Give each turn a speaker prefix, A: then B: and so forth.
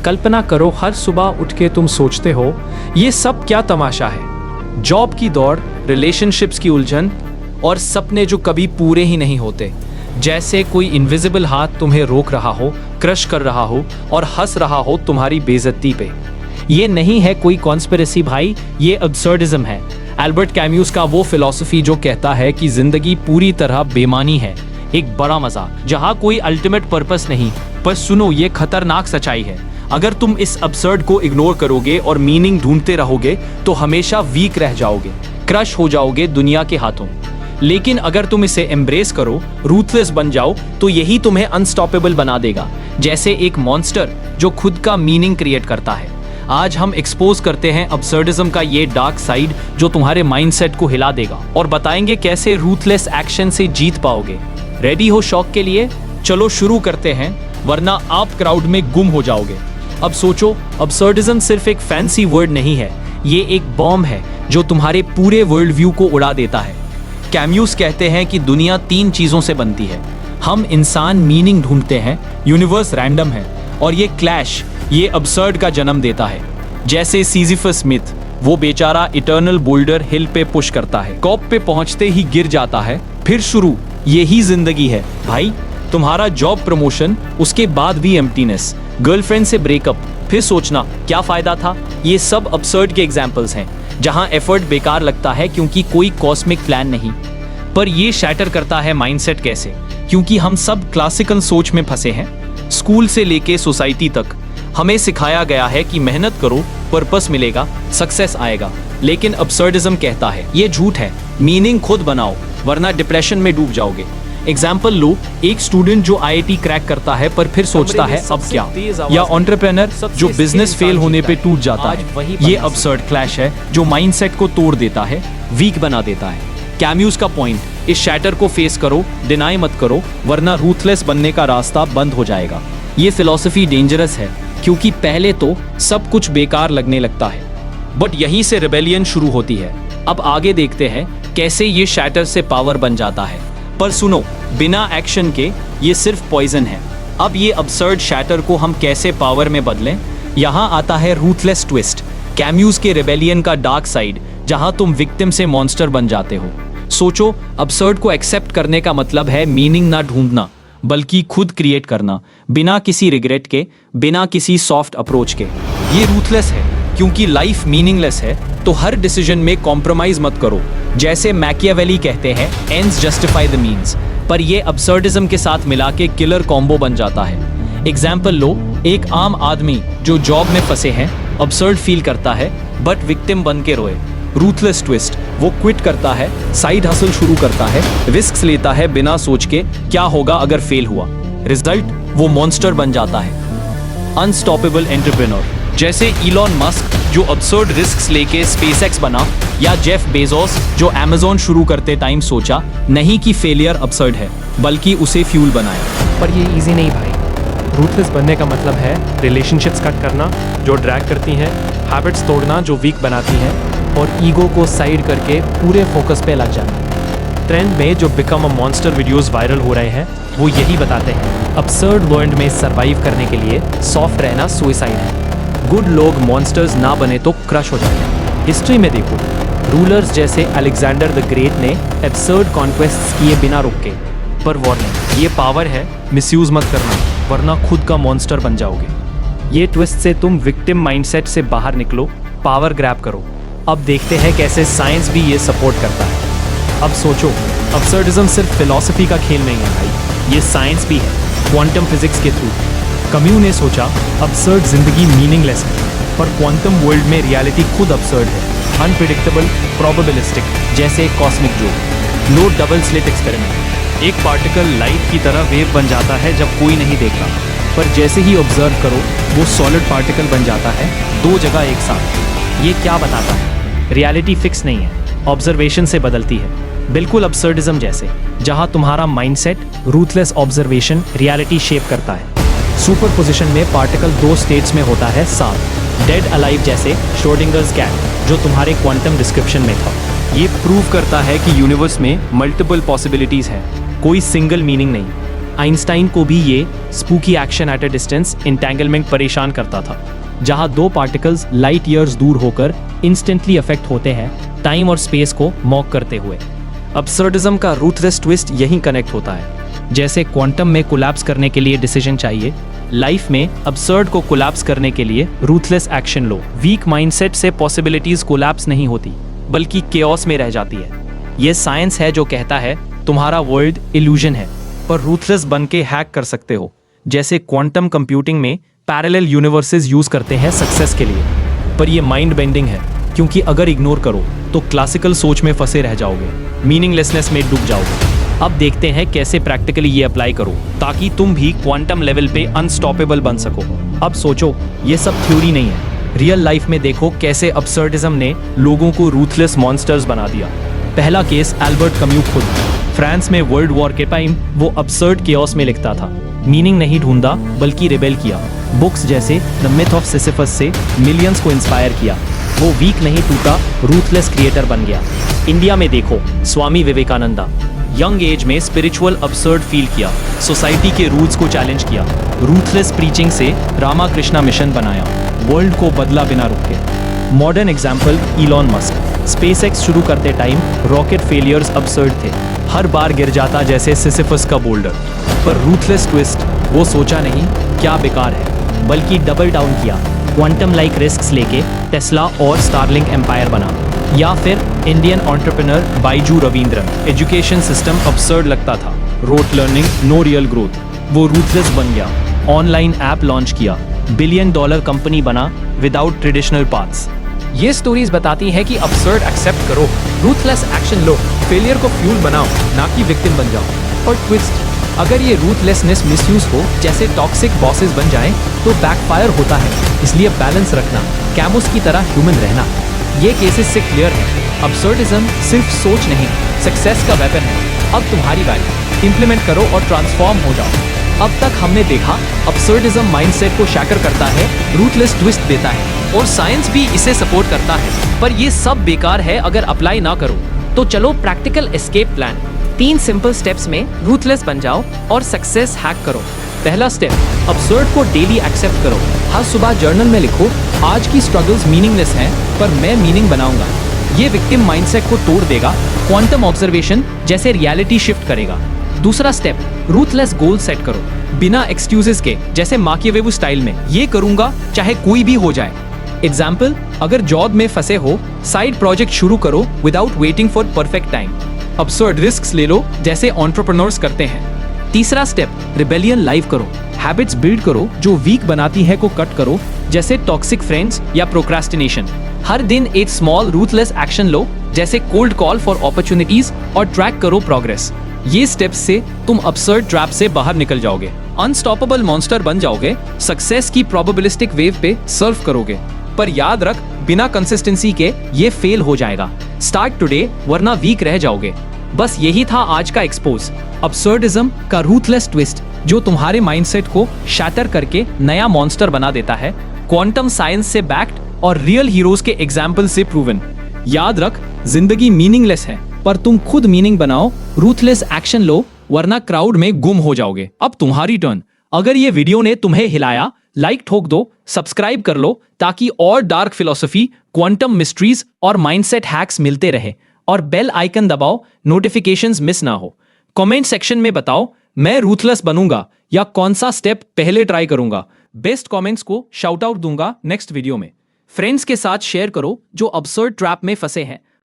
A: कल्पना करो हर सुबह उठ के तुम सोचते हो ये सब क्या तमाशा है। जॉब की दौड़, रिलेशनशिप्स की उलझन और सपने जो कभी पूरे ही नहीं होते। जैसे कोई इनविजिबल हाथ तुम्हें रोक रहा हो, क्रश कर रहा हो और हंस रहा हो तुम्हारी बेइज्जती पे। ये नहीं है कोई कॉन्स्पिरेसी भाई, ये अब्सर्डिज्म है। एल्बर्ट कैम्यूस का वो फिलॉसफी जो कहता है कि जिंदगी पूरी तरह बेमानी है, एक बड़ा मजाक जहां कोई अल्टीमेट पर्पस नहीं। पर सुनो, ये खतरनाक सच्चाई है। अगर तुम इस अब्सर्ड को इग्नोर करोगे और मीनिंग ढूंढते रहोगे तो हमेशा वीक रह जाओगे, क्रश हो जाओगे दुनिया के हाथों। लेकिन अगर तुम इसे एम्ब्रेस करो, रूथलेस बन जाओ, तो यही तुम्हें अनस्टॉपेबल बना देगा, जैसे एक मॉन्स्टर जो खुद का मीनिंग क्रिएट करता है। आज हम एक्सपोज करते हैं अब्सर्डिज्म का ये डार्क साइड जो तुम्हारे माइंडसेट को हिला देगा और बताएंगे कैसे रूथलेस एक्शन से जीत पाओगे। रेडी हो शॉक के लिए? चलो शुरू करते हैं, वरना आप क्राउड में गुम हो जाओगे। अब सोचो, अब्सर्डिज्म सिर्फ एक फैंसी वर्ड नहीं है, ये एक बॉम्ब है जो तुम्हारे पूरे वर्ल्ड व्यू को उड़ा देता है। कैम्यूस कहते हैं कि दुनिया 3 चीजों से बनती है। हम इंसान मीनिंग ढूंढते हैं, यूनिवर्स रैंडम है और ये क्लैश, ये अब्सर्ड का जन्म देता है। जैसे सिजिफस मिथ, वो बेचारा इटर्नल बोल्डर हिल पे पुश करता है, टॉप पे पहुंचते ही गिर जाता है, फिर शुरू। यही जिंदगी है भाई, तुम्हारा जॉब प्रमोशन, उसके बाद भी एम्प्टीनेस, गर्लफ्रेंड से ब्रेकअप, फिर सोचना क्या फायदा था। ये सब अब्सर्ड के एग्जाम्पल्स हैं जहां एफर्ट बेकार लगता है क्योंकि कोई कॉस्मिक प्लान नहीं। पर ये शैटर करता है माइंडसेट कैसे? क्योंकि हम सब क्लासिकल सोच में फंसे हैं। स्कूल से लेके सोसाइटी तक हमें सिखाया गया है कि मेहनत करो, पर्पस मिलेगा, सक्सेस आएगा। लेकिन अब्सर्डिज्म कहता है ये झूठ है, मीनिंग खुद बनाओ वरना डिप्रेशन में डूब जाओगे। एग्जाम्पल लो, एक स्टूडेंट जो आईआईटी क्रैक करता है पर फिर सोचता है अब क्या, या एंटरप्रेन्योर जो बिजनेस फेल होने पे टूट जाता है। ये अब्सर्ड क्लैश है जो माइंडसेट को तोड़ देता है, वीक बना देता है। कैम्यूस का पॉइंट, इस शैटर को फेस करो, डिनाई मत करो, वरना रूथलेस बनने का रास्ता बंद हो जाएगा। ये फिलॉसफी डेंजरस है क्योंकि पहले तो सब कुछ बेकार लगने लगता है, बट यहीं से रिबेलियन शुरू होती है। अब आगे देखते हैं कैसे ये शैटर से पावर बन जाता है। पर सुनो, बिना एक्शन के ये सिर्फ पॉइजन है। अब ये अब्सर्ड शैटर को हम कैसे पावर में बदलें? यहाँ आता है रूथलेस ट्विस्ट, कैम्यूस के रिबेलियन का डार्क साइड, जहाँ तुम विक्टिम से मॉन्स्टर बन जाते हो। सोचो, अब्सर्ड को एक्सेप्ट करने का मतलब है मीनिंग ना ढूंढना, बल्कि खुद क्रिएट करना, बिना किसी रिग्रेट के, बिना किसी सॉफ्ट अप्रोच के। ये रूथलेस है क्योंकि लाइफ मीनिंगलेस है, तो हर डिसीजन में कॉम्प्रोमाइज मत करो। जैसे मैकियावेली कहते हैं, एंड्स जस्टिफाई द मीन्स, पर ये अब्सर्डिज्म के साथ मिला के किलर कॉम्बो बन जाता है। एग्जाम्पल लो, एक आम आदमी जो जॉब में फंसे हैं, अब्सर्ड फील करता है बट विक्टिम बन के रोए। रूथलेस ट्विस्ट, वो क्विट करता है, साइड हसल शुरू करता है, रिस्क लेता है बिना सोच के क्या होगा अगर फेल हुआ। रिजल्ट, वो मॉन्स्टर बन जाता है। अनस्टॉपेबल एंटरप्रेन्योर, जैसे इलॉन मस्क जो अब्सर्ड रिस्क्स लेके स्पेसएक्स बना, या जेफ बेजोस जो अमेज़न शुरू करते टाइम सोचा नहीं कि फेलियर अब्सर्ड है, बल्कि उसे फ्यूल बनाया।
B: पर ये इजी नहीं भाई। रूथलेस बनने का मतलब है रिलेशनशिप्स कट करना जो ड्रैग करती हैं, हैबिट्स तोड़ना जो वीक बनाती हैं, और ईगो को साइड करके पूरे फोकस पे लग जाना। ट्रेंड में जो become a monster videos viral हो रहे हैं वो यही बताते हैं, अब्सर्ड वर्ल्ड में सरवाइव करने के लिए सॉफ्ट रहना सुसाइड है। गुड लोग मॉन्स्टर्स ना बने तो क्रश हो जाए। हिस्ट्री में देखो, रूलर्स जैसे अलेक्जेंडर द ग्रेट ने एब्सर्ड कॉन्क्वेस्ट्स किए बिना रुके। पर वार्निंग, ये पावर है, मिसयूज मत करना वरना खुद का मॉन्स्टर बन जाओगे। ये ट्विस्ट से तुम विक्टिम माइंडसेट से बाहर निकलो, पावर ग्रैब करो। अब देखते हैं कैसे साइंस भी ये सपोर्ट करता है। अब सोचो, अब्सर्डिज्म सिर्फ फिलॉसफी का खेल नहीं है भाई, ये साइंस भी है, क्वांटम फिजिक्स के थ्रू। कम्यू ने सोचा अब्सर्ड जिंदगी मीनिंगलेस है, पर क्वांटम वर्ल्ड में रियलिटी खुद अब्सर्ड है, अनप्रिडिक्टेबल, प्रोबेबिलिस्टिक, जैसे कॉस्मिक जोक। लो डबल स्लिट एक्सपेरिमेंट, एक पार्टिकल लाइट की तरह वेव बन जाता है जब कोई नहीं देख रहा, पर जैसे ही ऑब्जर्व करो वो सॉलिड पार्टिकल बन जाता है, 2 जगह एक साथ। ये क्या बताता है? रियलिटी फिक्स नहीं है, ऑब्जर्वेशन से बदलती है, बिल्कुल अब्सर्डिज्म जैसे, जहां तुम्हारा mindset, ruthless observation reality shape करता है। सुपरपोजिशन में पार्टिकल 2 स्टेट्स में होता है साथ, डेड अलाइव जैसे श्रोडिंगर्स कैट जो तुम्हारे क्वांटम डिस्क्रिप्शन में था। ये प्रूव करता है कि यूनिवर्स में मल्टीपल पॉसिबिलिटीज हैं, कोई सिंगल मीनिंग नहीं। आइंस्टाइन को भी ये spooky action at a distance entanglement परेशान करता था, जहां दो पार्टिकल्स लाइट ईयर्स दूर होकर इंस्टेंटली अफेक्ट होते हैं, टाइम और स्पेस को मॉक करते हुए। अब्सर्डिज्म का रूथलेस ट्विस्ट यहीं कनेक्ट होता है। जैसे क्वांटम में कोलैप्स करने के लिए डिसीजन चाहिए, लाइफ में अब्सर्ड को कोलैप्स करने के लिए रूथलेस एक्शन लो। वीक माइंडसेट से पॉसिबिलिटीज कोलैप्स नहीं होती, बल्कि केओस में रह जाती है। ये साइंस है जो कहता है तुम्हारा वर्ल्ड इल्यूजन है, पर रूथलेस बन के हैक कर सकते हो। जैसे क्वांटम कंप्यूटिंग में पैरेलल यूनिवर्सेस यूज करते हैं सक्सेस के लिए। पर ये माइंड बेंडिंग है, क्योंकि अगर इग्नोर करो तो क्लासिकल सोच में फंसे रह जाओगे, मीनिंगलेसनेस में डूब जाओगे। अब देखते हैं कैसे प्रैक्टिकली ये अप्लाई करो, ताकि तुम भी क्वांटम लेवल पे अनस्टॉपेबल बन सको। अब सोचो, ये सब थ्योरी नहीं है, रियल लाइफ में देखो कैसे अब्सर्डिज्म ने लोगों को रूथलेस मॉन्स्टर्स बना दिया। पहला केस एल्बर्ट कम्यू खुद। फ्रांस में वर्ल्ड वॉर के टाइम वो अब्सर्ड केओस में लिखता था, मीनिंग नहीं ढूंढा बल्कि रिबेल किया। बुक्स जैसे द मिथ ऑफ सिसिफस से मिलियंस को इंस्पायर किया। वो वीक नहीं टूटा, रूथलेस क्रिएटर बन गया। इंडिया में देखो, स्वामी विवेकानंदा यंग एज में स्पिरिचुअल अब्सर्ड फील किया, सोसाइटी के रूल्स को चैलेंज किया, रूथलेस प्रीचिंग से रामाकृष्णा मिशन बनाया, वर्ल्ड को बदला बिना रुके। Modern example Elon Musk. SpaceX शुरू करते टाइम रॉकेट फेलियर्स अब्सर्ड थे, हर बार गिर जाता जैसे सिसिफस का बोल्डर। पर रूथलेस ट्विस्ट, वो सोचा नहीं क्या बेकार है, बल्कि डबल डाउन किया। क्वांटम लाइक रिस्क्स लेके टेस्ला और स्टारलिंक एम्पायर बना। या फिर Indian entrepreneur Byju Raveendran. Education system absurd लगता था, rote learning, no real growth. वो रूथलेस बन गया, ऑनलाइन ऐप लॉन्च किया, $1 बिलियन कंपनी बना विदाउट ट्रेडिशनल पाथ्स।
A: ये स्टोरीज बताती हैं कि अब्सर्ड एक्सेप्ट करो, रूथलेस एक्शन लो, फेलियर को फ्यूल बनाओ, ना कि विक्टिम बन जाओ। और ट्विस्ट, अगर ये रूथलेसनेस मिसयूज हो, जैसे टॉक्सिक बॉसेस बन जाएं, तो बैकफायर होता है। इसलिए बैलेंस रखना, कैमोस की तरह ह्यूमन रहना। ये केसेस से क्लियर है, अब्सर्डिज्म सिर्फ सोच नहीं, सक्सेस का वेपन है। अब तुम्हारी बारी, इंप्लीमेंट करो और ट्रांसफॉर्म हो जाओ। अब तक हमने देखा, अब्सर्डिज्म माइंडसेट को शैटर करता है, रूथलेस ट्विस्ट देता है, और साइंस भी इसे सपोर्ट करता है। पर ये सब बेकार है अगर अप्लाई ना करो। तो चलो practical escape plan. 3 simple steps में रूथलेस बन जाओ और सक्सेस हैक करो। पहला स्टेप, अब्सर्ड को डेली एक्सेप्ट करो। हर सुबह जर्नल में लिखो, आज की स्ट्रगल्स मीनिंगलेस हैं, पर मैं मीनिंग बनाऊंगा। ये विक्टिम माइंडसेट को तोड़ देगा, क्वांटम ऑब्जर्वेशन जैसे रियलिटी शिफ्ट करेगा। दूसरा स्टेप, रूथलेस गोल सेट करो, बिना एक्सक्यूजेस के, जैसे माकियावेली स्टाइल में, ये करूंगा चाहे कोई भी हो जाए। एग्जाम्पल, अगर जॉब में फंसे हो, साइड प्रोजेक्ट शुरू करो without waiting for perfect time. Absurd risks ले लो जैसे एंटरप्रेन्योर्स करते हैं। तीसरा स्टेप, रिबेलियन लाइव करो, हैबिट्स बिल्ड करो जो वीक बनाती है को कट करो, जैसे टॉक्सिक फ्रेंड्स या प्रोक्रास्टिनेशन। हर दिन एक स्मॉल रूथलेस एक्शन लो, जैसे कोल्ड कॉल फॉर अपॉर्चुनिटीज, और ट्रैक करो प्रोग्रेस। ये स्टेप्स से तुम अब्सर्ड ट्रैप से बाहर निकल जाओगे, अनस्टॉपेबल मॉन्स्टर बन जाओगे, सक्सेस की प्रोबेबिलिस्टिक वेव पे सर्फ करोगे। पर याद रख, बिना कंसिस्टेंसी के ये फेल हो जाएगा। स्टार्ट टुडे, वरना वीक रह जाओगे। बस यही था आज का एक्सपोज, अब्सर्डिज्म का रूथलेस ट्विस्ट, जो तुम्हारे माइंडसेट को शैटर करके नया मॉन्स्टर बना देता है, क्वांटम साइंस से बैक्ड और रियल हीरोज के एग्जाम्पल से प्रूवन। याद रख, जिंदगी मीनिंगलेस है, पर तुम खुद मीनिंग बनाओ, रूथलेस एक्शन लो, वरना क्राउड में गुम हो जाओगे। अब तुम्हारी टर्न। अगर ये वीडियो ने तुम्हें हिलाया, लाइक ठोक दो, सब्सक्राइब कर लो, ताकि और डार्क फिलॉसफी, क्वांटम मिस्ट्रीज और माइंडसेट हैक्स मिलते रहे। और बेल आइकन दबाओ, नोटिफिकेशंस मिस ना हो। कमेंट सेक्शन में बताओ, मैं रूथलेस बनूंगा या कौन सा स्टेप पहले ट्राई करूंगा। बेस्ट कमेंट्स को शाउट आउट दूंगा नेक्स्ट वीडियो में। फ्रेंड्स के साथ शेयर करो जो अब्सर्ड ट्रैप में फंसे हैं,